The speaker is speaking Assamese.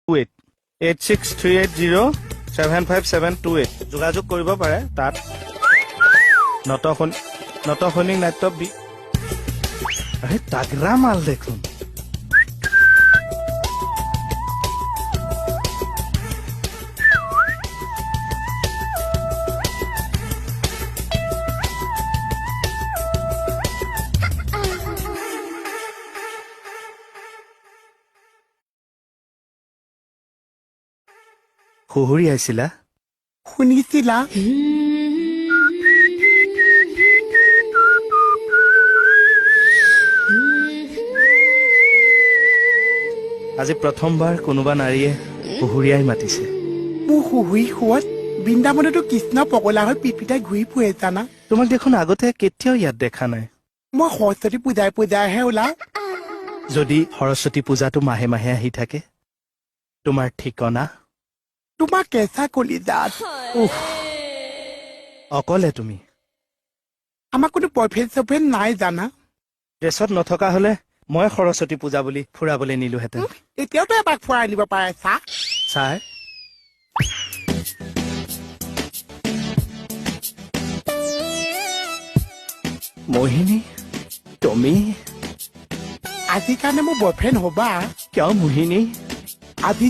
8638075728 যোগাযোগ কৰিব পাৰে তাত নটসৈনিক নাট্য তাগৰা মাল দেখোন খুহুৰি আছিলা শুনিছিলা আজি প্ৰথমবাৰ কোনোবা নাৰীয়ে খুহুৰিয়াই মাতিছে মোৰ শুহুৰি শুৱত বৃন্দাবনতো কৃষ্ণ পগলা হৈ পিটপিটাই ঘূৰি ফুৰে জানা তোমাক দেখোন আগতে কেতিয়াও ইয়াত দেখা নাই মই সৰস্বতী পূজাইহে ওলাও যদি সৰস্বতী পূজাটো মাহে মাহে আহি থাকে তোমাৰ ঠিকনা তোমাৰ কেঁচা কলিজাত অকলে তুমি আমাৰ কোনো বয়ফ্ৰেণ্ড চফ্ৰেণ্ড নাই জানা ড্ৰেছত নথকা হলে মই সৰস্বতী পূজা বুলি ফুৰাবলৈ নিলোহেঁতেন এতিয়াওতো এবাৰ ফুৰাই আনিব পাৰে চা ছাৰ মোহিনী তুমি আজিৰ কাৰণে মোৰ বয়ফ্ৰেণ্ড হবা কিয় মোহিনী আজি